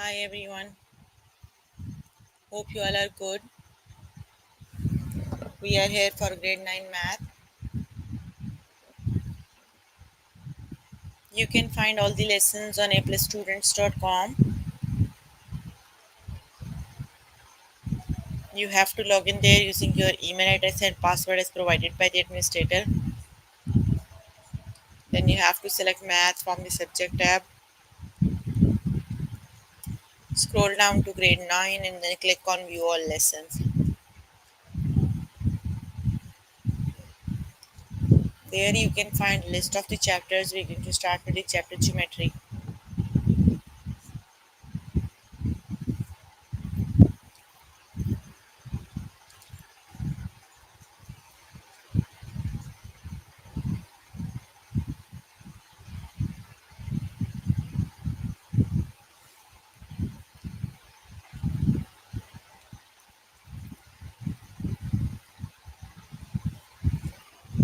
Hi everyone, hope you all are good. We are here for grade 9 math. You can find all the lessons on aplusstudents.com. You have to log in there using your email address and password as provided by the administrator. Then you have to select math from the subject tab. Scroll down to grade 9 and then click on view all lessons. There you can find a list of the chapters. We're going to start with the chapter geometry.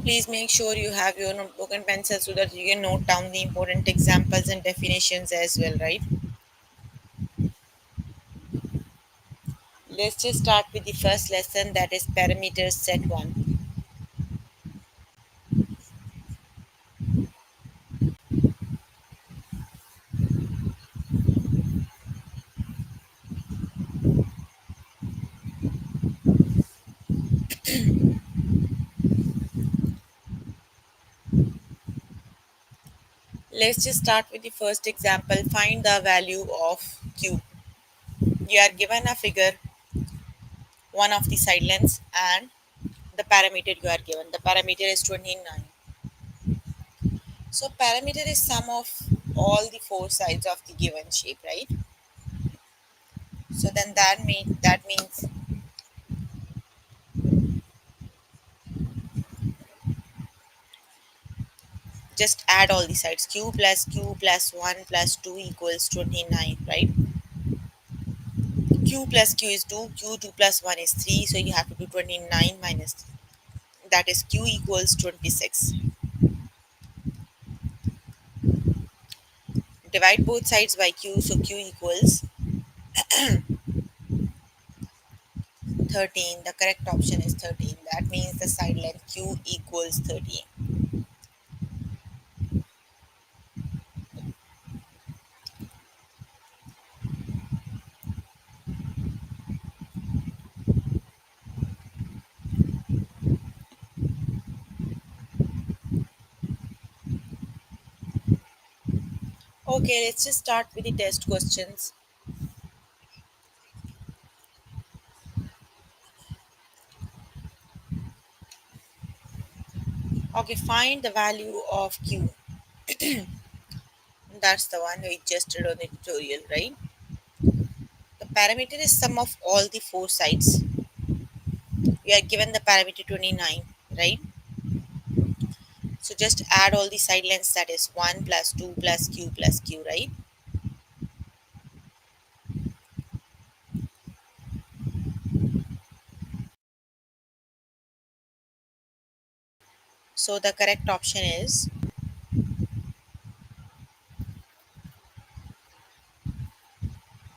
Please make sure you have your notebook and pencil so that you can note down the important examples and definitions as well, right? Let's just start with the first lesson, that is parameters set 1. Let's just start with the first example. Find the value of q. You are given a figure, one of the side lengths, and the parameter you are given. The parameter is 29. So parameter is sum of all the four sides of the given shape, right? So then that means just add all the sides. Q plus 1 plus 2 equals 29, right? Q plus q is 2, q2 plus 1 is 3, so you have to do 29 minus 3. That is q equals 26. Divide both sides by q, so q equals 13. The correct option is 13. That means the side length q equals 13. Okay, let's just start with the test questions. Okay, find the value of q. That's the one we just did on the tutorial, right? The parameter is sum of all the four sides. We are given the parameter 29, right? So just add all the side lengths, that is 1 plus 2 plus q, right? So the correct option is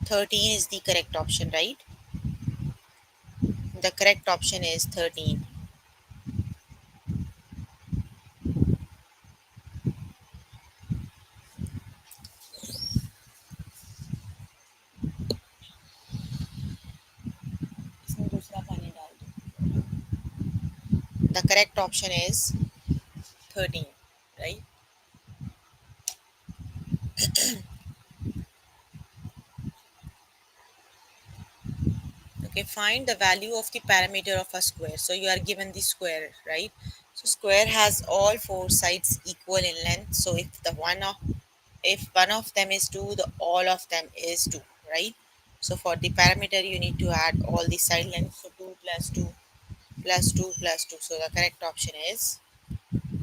13 is the correct option, right? The correct option is 13. इसमें दूसरा पानी डाल दो. The correct option is 13, right? Okay, find the value of the parameter of a square. So you are given the square, right? So square has all four sides equal in length. So if one of them is 2, the all of them is 2, right? So for the parameter you need to add all the side lengths. So 2 plus 2 plus 2 plus 2. So the correct option is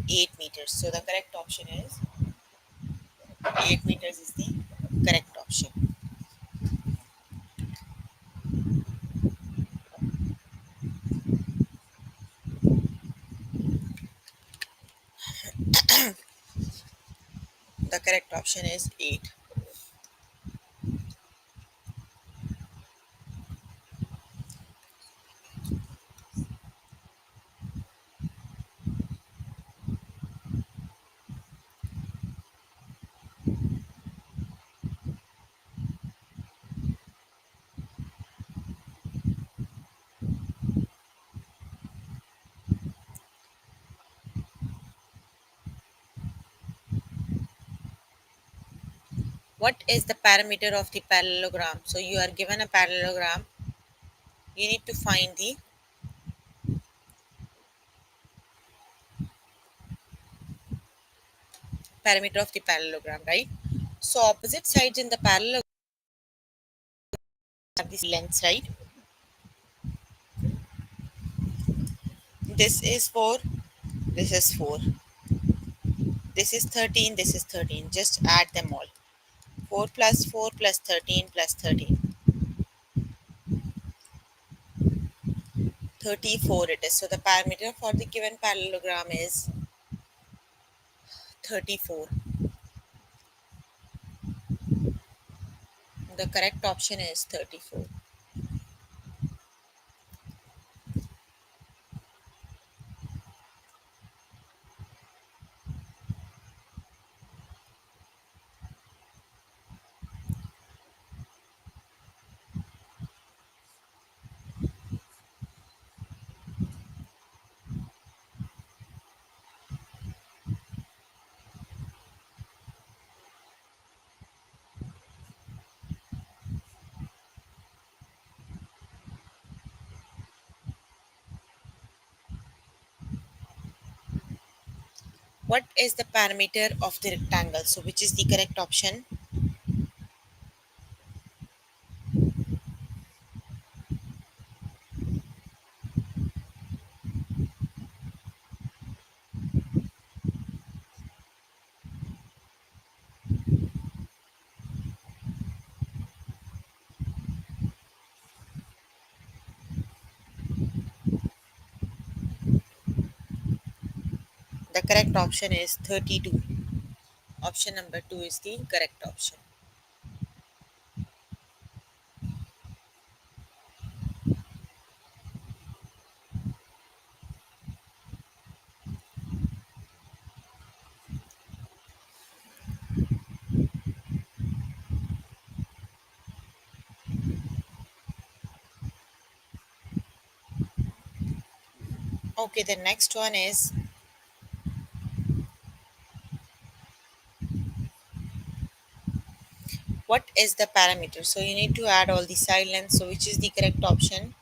8 meters. So the correct option is 8 meters is the correct option. The correct option is 8. What is the parameter of the parallelogram? So you are given a parallelogram, you need to find the parameter of the parallelogram, right? So opposite sides in the parallelogram have these lengths, right? This is 4, this is 4, this is 13, this is 13. Just add them all. 4 plus 4 plus 13 plus 13. 34 it is. So the parameter for the given parallelogram is 34. The correct option is 34. What is the parameter of the rectangle? So which is the correct option? The correct option is 32. Option number 2 is the correct option. Okay, the next one is what is the parameter? So you need to add all the side lengths. So which is the correct option?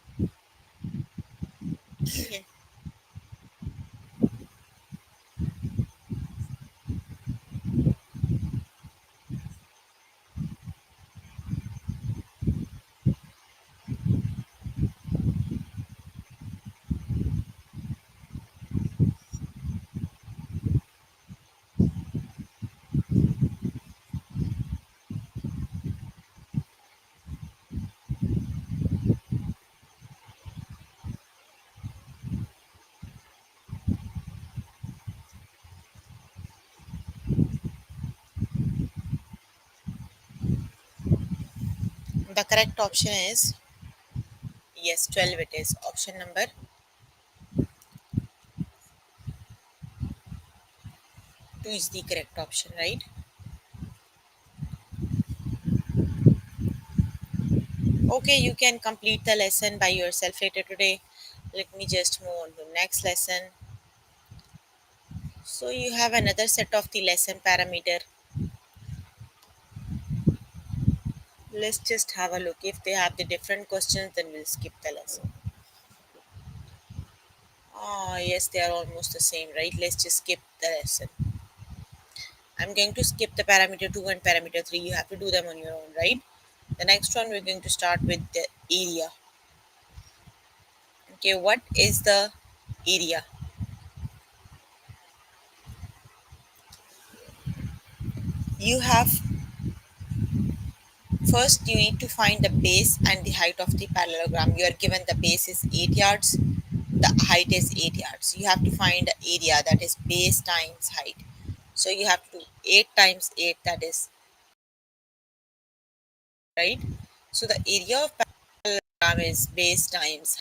The correct option is yes, 12 it is. Option number 2 is the correct option, right? Okay, you can complete the lesson by yourself later today. Let me just move on to next lesson. So you have another set of the lesson parameter. Let's just have a look. If they have the different questions, then we'll skip the lesson. Ah, yes, they are almost the same, right? Let's just skip the lesson. I'm going to skip the parameter 2 and parameter 3. You have to do them on your own, right? The next one, we're going to start with the area. Okay, what is the area? You have first, you need to find the base and the height of the parallelogram. You are given the base is 8 yards, the height is 8 yards. You have to find the area, that is base times height. So you have to do 8 times 8, that is right. So the area of parallelogram is base times.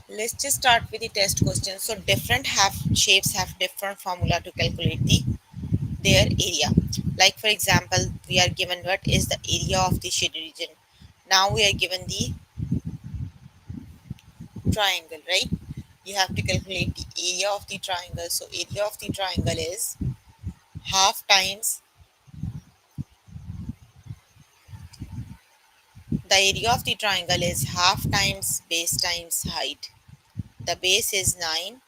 Let's just start with the test question. So different half shapes have different formula to calculate their area. Like for example, we are given what is the area of the shaded region. Now we are given the triangle, right? you have to calculate the area of the triangle. So area of the triangle is half times the area of the triangle is half times base times height. The base is 9,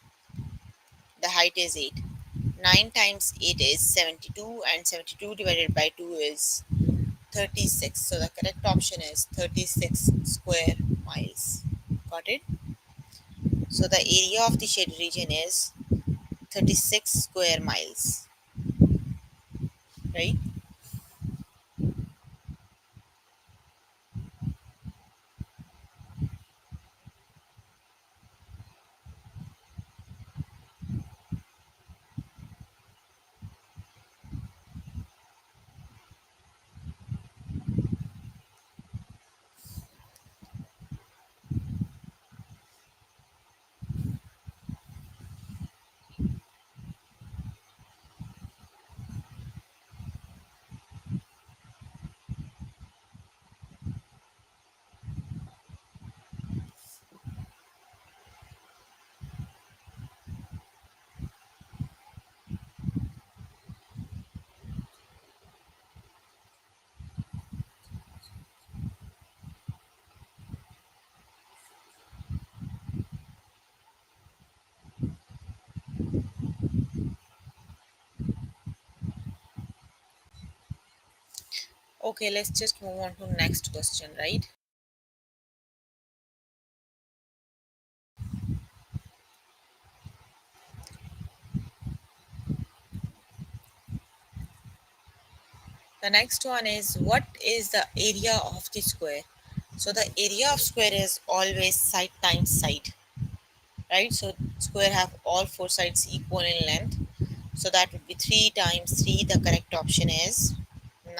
the height is 8. 9 times 8 is 72 and 72 divided by 2 is 36. So the correct option is 36 square miles. Got it? So the area of the shaded region is 36 square miles, right? Okay, let's just move on to next question, right? The next one is what is the area of the square? So the area of square is always side times side, right? So square have all four sides equal in length. So that would be 3 times 3. The correct option is 9.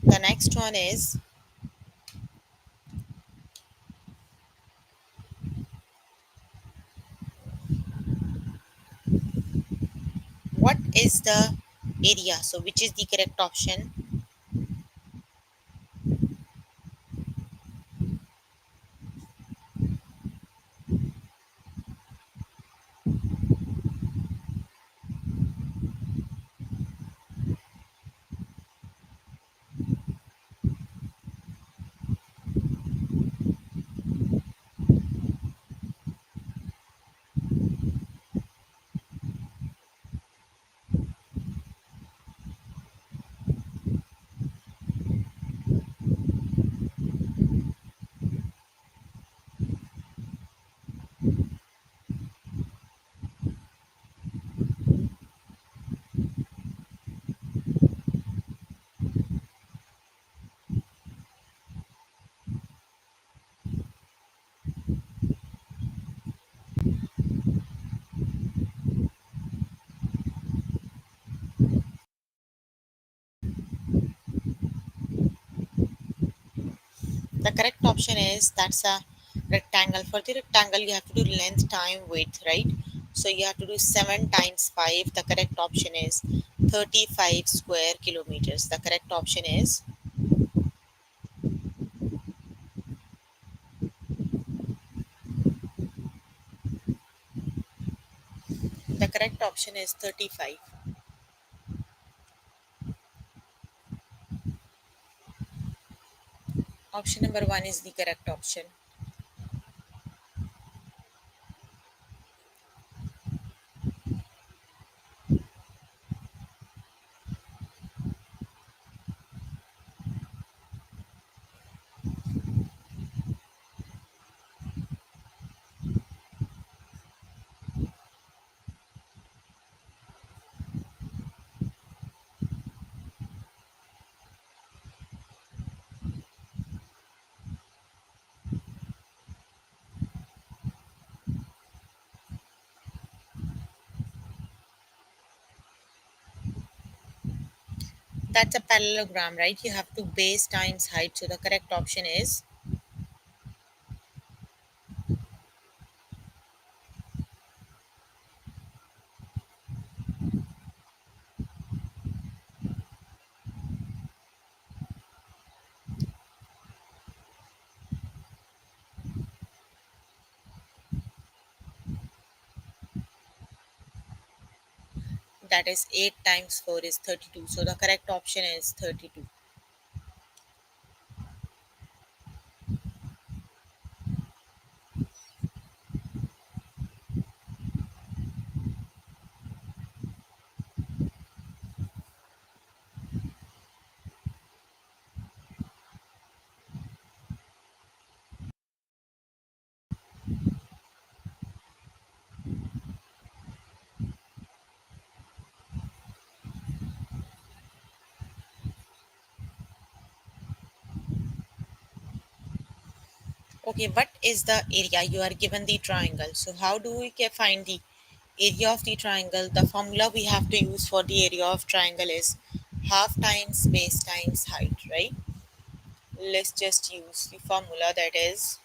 The next one is what is the area? So which is the correct option? The correct option is that's a rectangle. For the rectangle, you have to do length time width, right? So you have to do 7 times 5. The correct option is 35 square kilometers. The correct option is the correct option is 35. Option number 1 is the correct option. That's a parallelogram, right? You have to base times height. So the correct option is that is 8 times 4 is 32. So the correct option is 32. Okay, what is the area? You are given the triangle. So how do we find the area of the triangle? The formula we have to use for the area of triangle is half times base times height, right? Let's just use the formula that is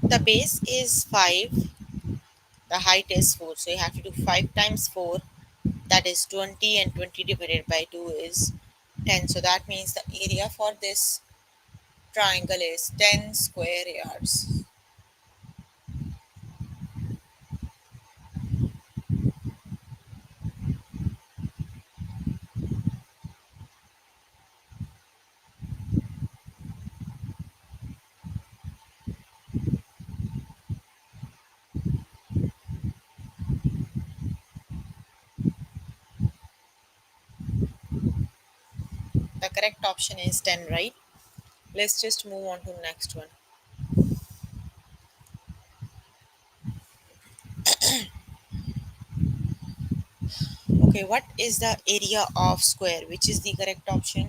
the base is 5, the height is 4. So you have to do 5 times 4, that is 20, and 20 divided by 2 is 10. So that means the area for this triangle is 10 square yards. The correct option is 10, right? Let's just move on to the next one. Okay, what is the area of square? Which is the correct option?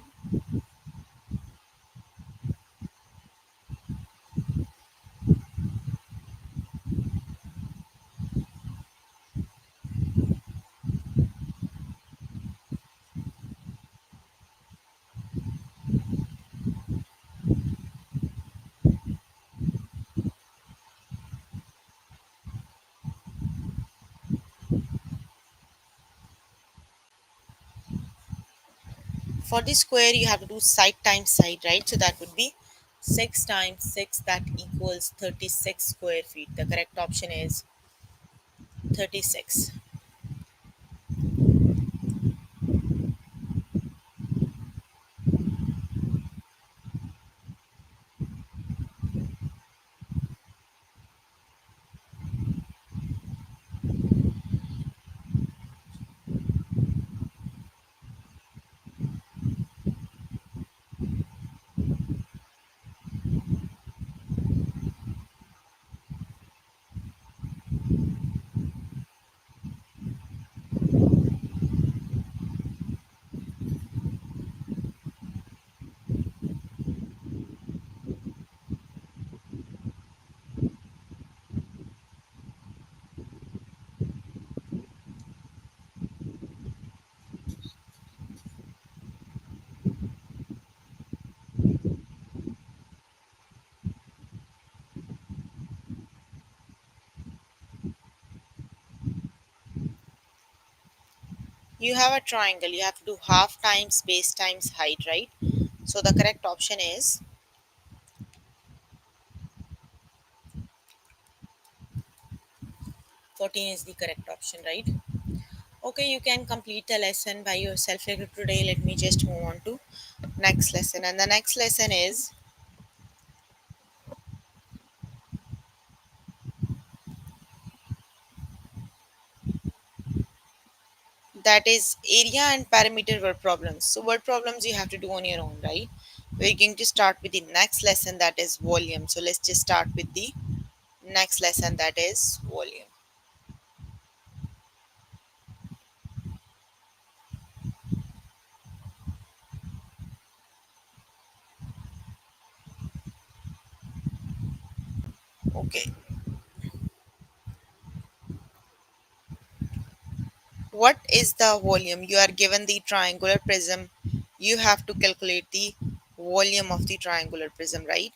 For the square, you have to do side times side, right? So that would be 6 times 6, that equals 36 square feet. The correct option is 36. You have a triangle, you have to do half times base times height, right? So the correct option is 14 is the correct option, right? Okay, you can complete the lesson by yourself today. Let me just move on to next lesson. And the next lesson is that is area and parameter word problems. So word problems you have to do on your own, right? We're going to start with the next lesson, that is volume. So let's just start with the next lesson, that is volume. Okay, what is the volume? You are given the triangular prism. You have to calculate the volume of the triangular prism, right?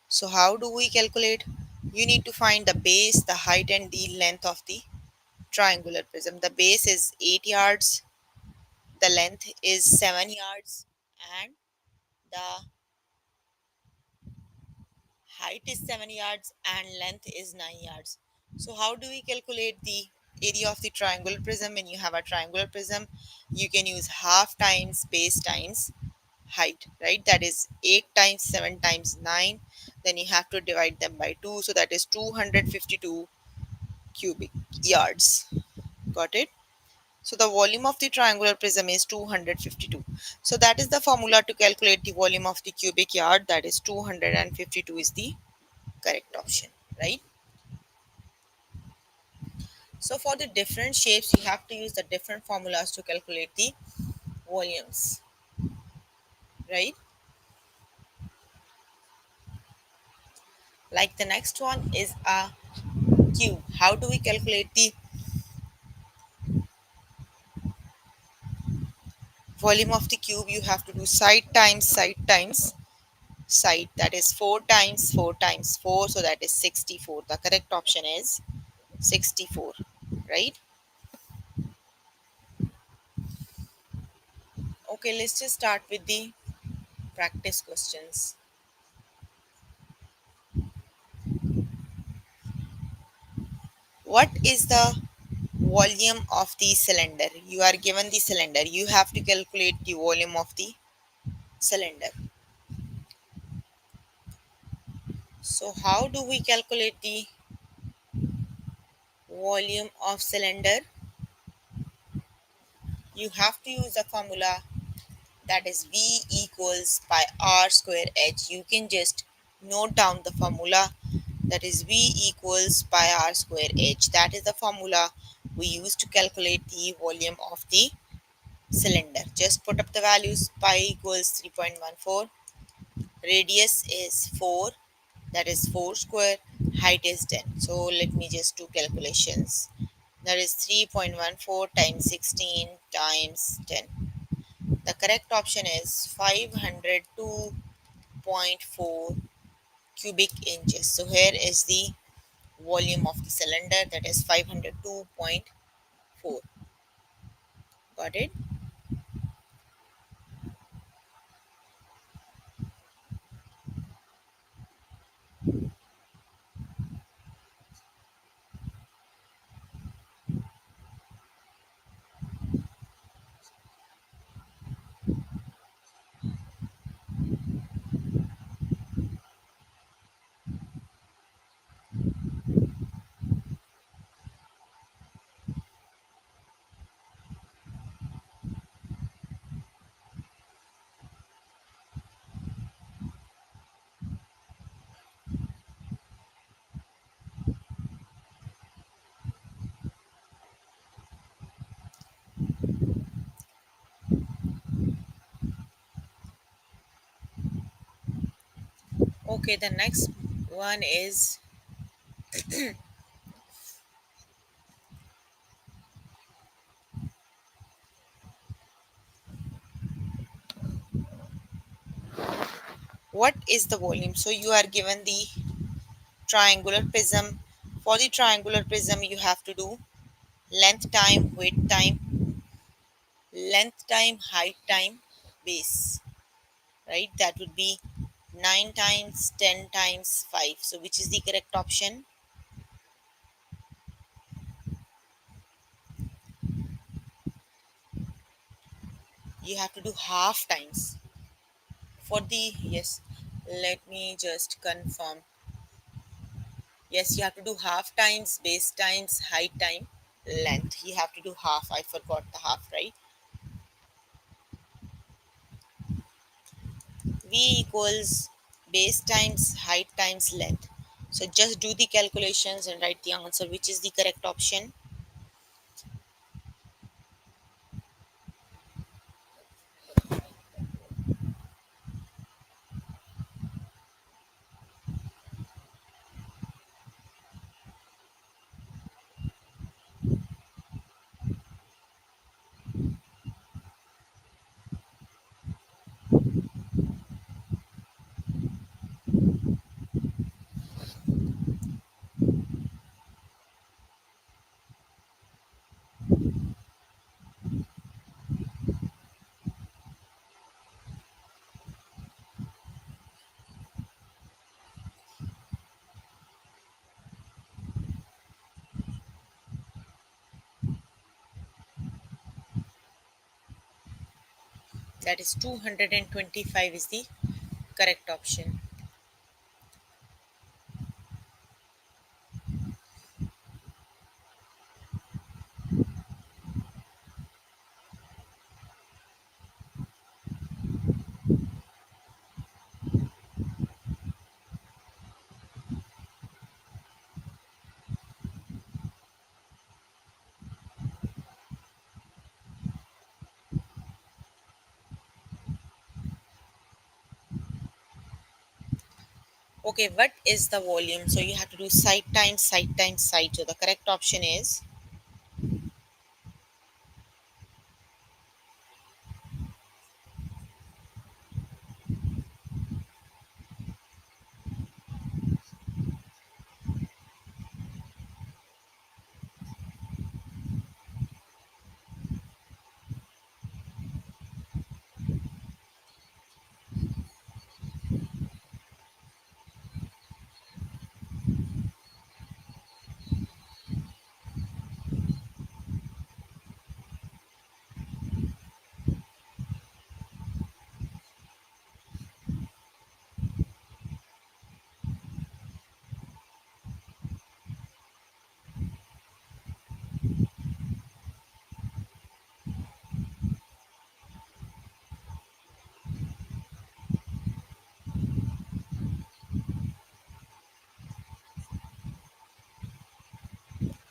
So how do we calculate? You need to find the base, the height and the length of the triangular prism. The base is 8 yards, the length is 7 yards, and the height is 7 yards and length is 9 yards. So how do we calculate the area of the triangular prism? When you have a triangular prism, you can use half times base times height, right? That is 8 times 7 times 9. Then you have to divide them by 2, so that is 252 cubic yards. Got it? So the volume of the triangular prism is 252. So that is the formula to calculate the volume of the cubic yard. That is 252 is the correct option, right? So for the different shapes, you have to use the different formulas to calculate the volumes, right? Like the next one is a cube. How do we calculate the volume of the cube? You have to do side times side. That is 4 times 4 times 4. So that is 64. The correct option is 64, right? Okay, let's just start with the practice questions. What is the volume of the cylinder? You are given the cylinder. You have to calculate the volume of the cylinder. So how do we calculate the volume of cylinder? You have to use a formula, that is V equals pi r square h. You can just note down the formula, that is V equals pi r square h. That is the formula we use to calculate the volume of the cylinder. Just put up the values. Pi equals 3.14, radius is 4, that is 4 square, height is 10. So let me just do calculations. That is 3.14 times 16 times 10. The correct option is 502.4 cubic inches. So here is the volume of the cylinder, that is 502.4. Got it? Okay, the next one is, what is the volume? So you are given the triangular prism. For the triangular prism, you have to do length time, width time, length time, height time, base, right? That would be 9 times, 10 times 5. So which is the correct option? You have to do half times. For the, yes, let me just confirm. Yes, you have to do half times, base times, height time, length. You have to do half. I forgot the half, right? V equals base times height times length. So just do the calculations and write the answer, which is the correct option. That is 225 is the correct option. Okay, what is the volume? So you have to do side times side times side. So the correct option is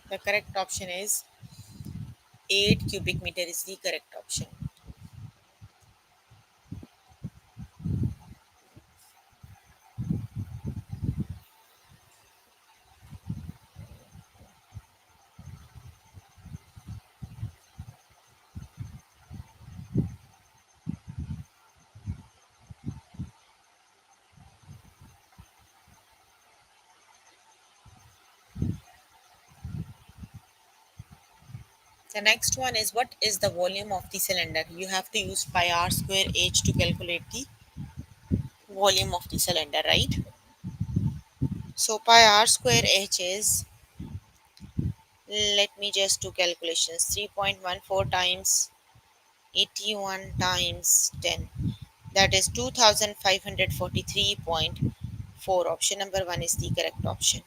the correct option is 8 cubic meter is the correct option. The next one is what is the volume of the cylinder? You have to use pi r square h to calculate the volume of the cylinder, right? So pi r square h is, let me just do calculations, 3.14 times 81 times 10. That is 2543.4. Option number 1 is the correct option.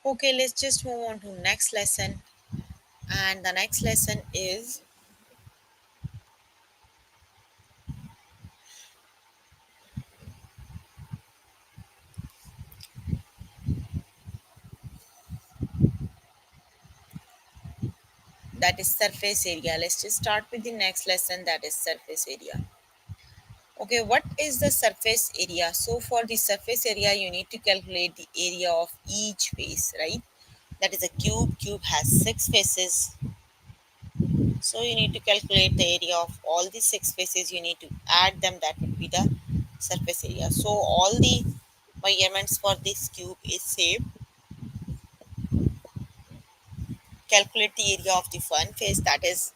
Okay, let's just move on to next lesson. And the next lesson is, that is surface area. Let's just start with the next lesson, that is surface area. Okay, what is the surface area? So for the surface area, you need to calculate the area of each face, right? That is a cube. Cube has six faces. So you need to calculate the area of all the six faces. You need to add them. That would be the surface area. So all the measurements for this cube is saved. Calculate the area of the one face, that is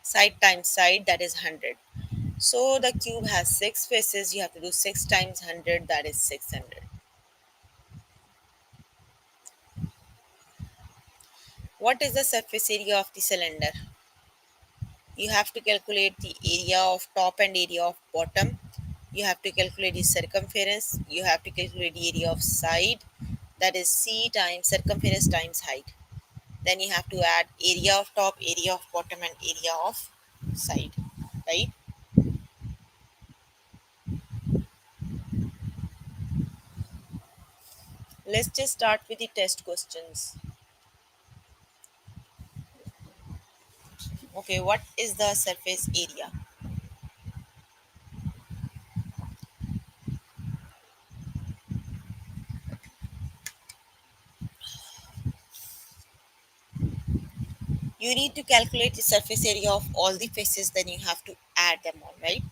side times side, that is 100. So the cube has six faces. You have to do 6 times 100, that is 600. What is the surface area of the cylinder? You have to calculate the area of top and area of bottom. You have to calculate the circumference. You have to calculate the area of side, that is C times circumference times height. Then you have to add area of top, area of bottom, and area of side, right? Let's just start with the test questions. Okay, what is the surface area? You need to calculate the surface area of all the faces, then you have to add them all, right?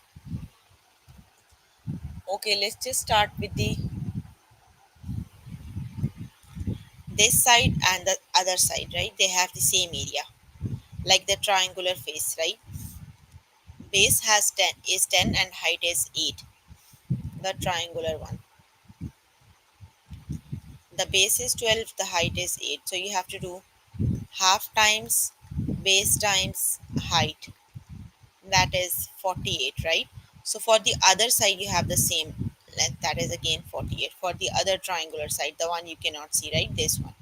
Okay, let's just start with the this side and the other side, right? They have the same area, like the triangular face, right? Base has 10 is 10 and height is 8. The triangular one. The base is 12, the height is 8. So you have to do half times base times height. That is 48, right? So for the other side you have the same length, that is again 48. For the other triangular side, the one you cannot see, right? This one.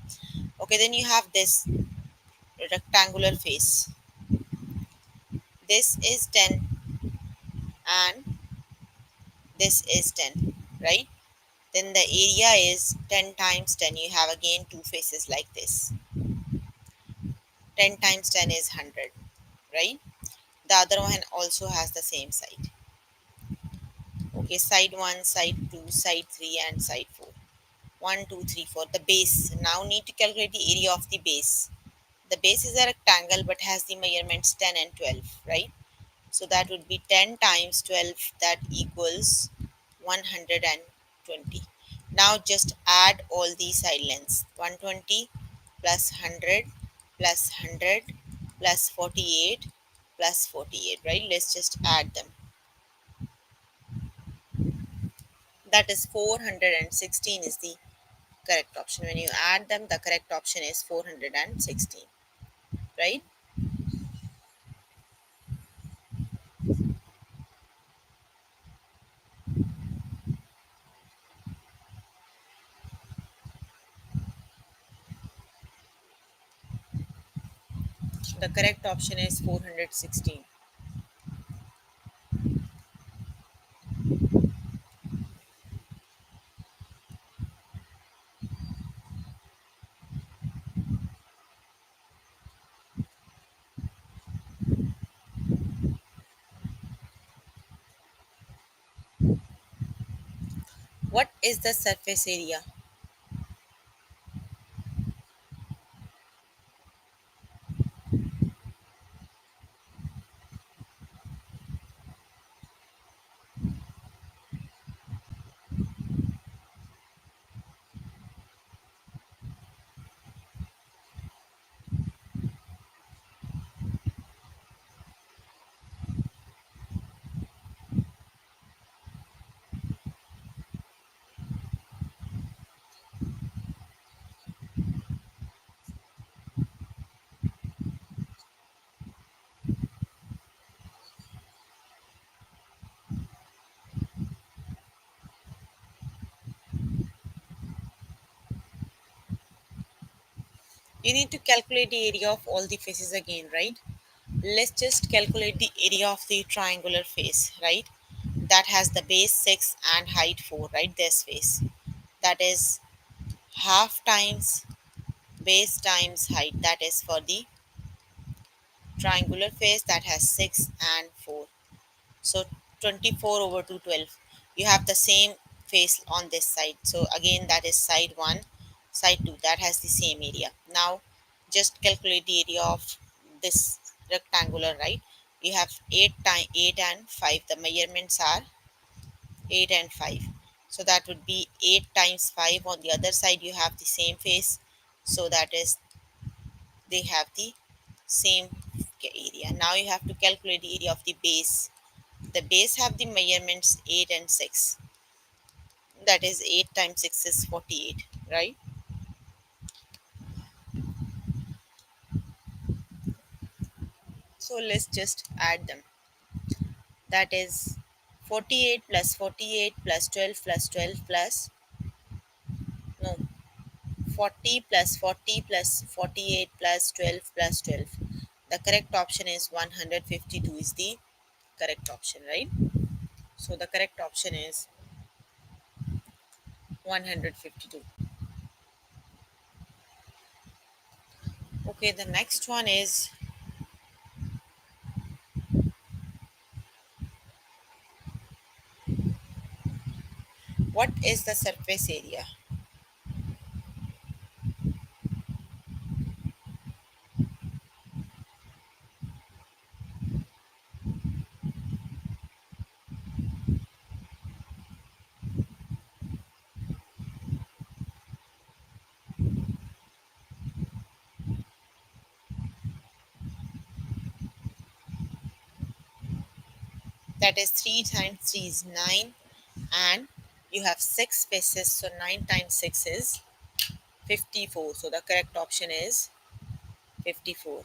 Okay, then you have this rectangular face. This is 10 and this is 10, right? Then the area is 10 times 10. You have again two faces like this. 10 times 10 is 100, right? The other one also has the same side. Okay, side 1, side 2, side 3 and side 4. 1, 2, 3, 4. The base. Now need to calculate the area of the base. The base is a rectangle but has the measurements 10 and 12, right? So that would be 10 times 12, that equals 120. Now just add all these side lengths. 120 plus 100 plus 100 plus 48 plus 48, right? Let's just add them. That is 416 is the correct option. When you add them, the correct option is 416, right? The correct option is 416. What is the surface area? You need to calculate the area of all the faces again, right? Let's just calculate the area of the triangular face, right? That has the base 6 and height 4, right? This face. That is half times base times height. That is for the triangular face that has 6 and 4. So 24 over 212. You have the same face on this side. So again that is side 1, side 2. That has the same area. Now just calculate the area of this rectangular, right? You have 8 times 8 and 5. The measurements are 8 and 5. So that would be 8 times 5. On the other side you have the same face. So that is they have the same area. Now you have to calculate the area of the base. The base have the measurements 8 and 6. That is 8 times 6 is 48, right? So let's just add them. That is 48 plus 48 plus 12 plus 12 plus, no, 40 plus 40 plus 48 plus 12 plus 12. The correct option is 152 is the correct option, right? So the correct option is 152. Okay, the next one is What is the surface area? That is 3 times 3 is 9, and you have 6 spaces, so 9 times 6 is 54. So the correct option is 54.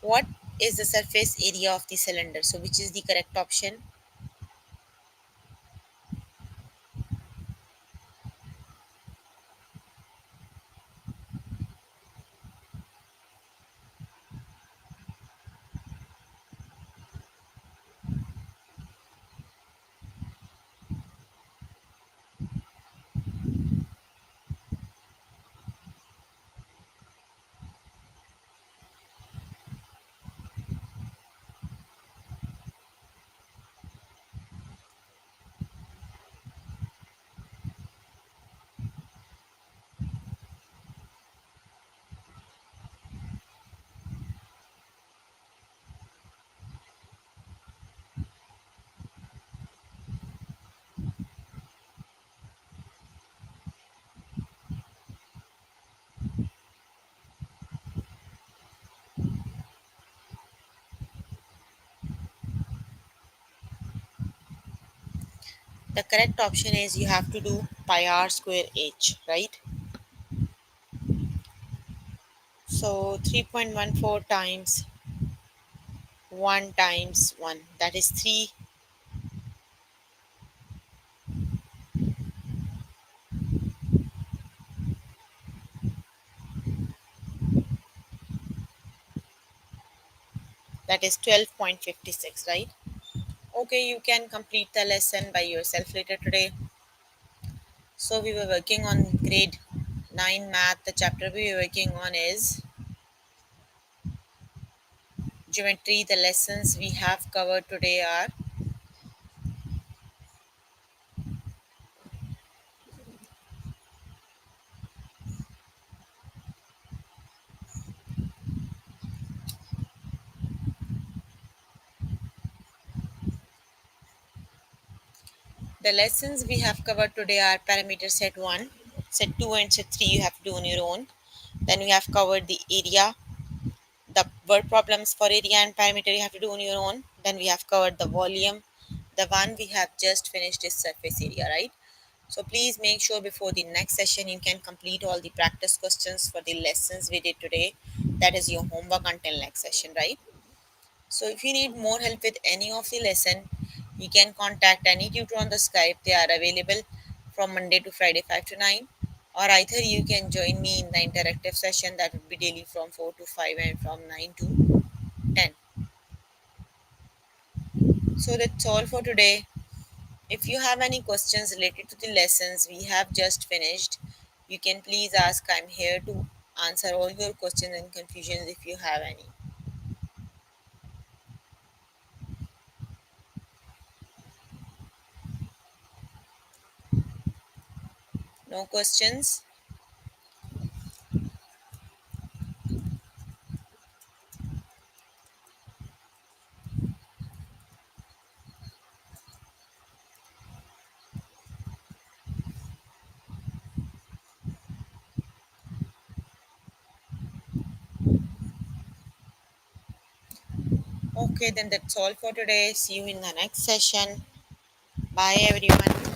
What is the surface area of the cylinder? So which is the correct option? The correct option is you have to do pi r square h, right? So 3.14 times 1 times 1, that is 3. That is 12.56, right? Okay, you can complete the lesson by yourself later today. So we were working on grade 9 math. The chapter we were working on is geometry. The lessons we have covered today are the lessons we have covered today are parameter set 1, set 2 and set 3 you have to do on your own. Then we have covered the area, the word problems for area and parameter you have to do on your own. Then we have covered the volume. The one we have just finished is surface area, right? So please make sure before the next session you can complete all the practice questions for the lessons we did today. That is your homework until next session, right? So if you need more help with any of the lesson, you can contact any tutor on the Skype. They are available from Monday to Friday 5 to 9. Or either you can join me in the interactive session that would be daily from 4 to 5 and from 9 to 10. So that's all for today. If you have any questions related to the lessons we have just finished, you can please ask. I'm here to answer all your questions and confusions if you have any. No questions? Okay, then that's all for today. See you in the next session. Bye, everyone.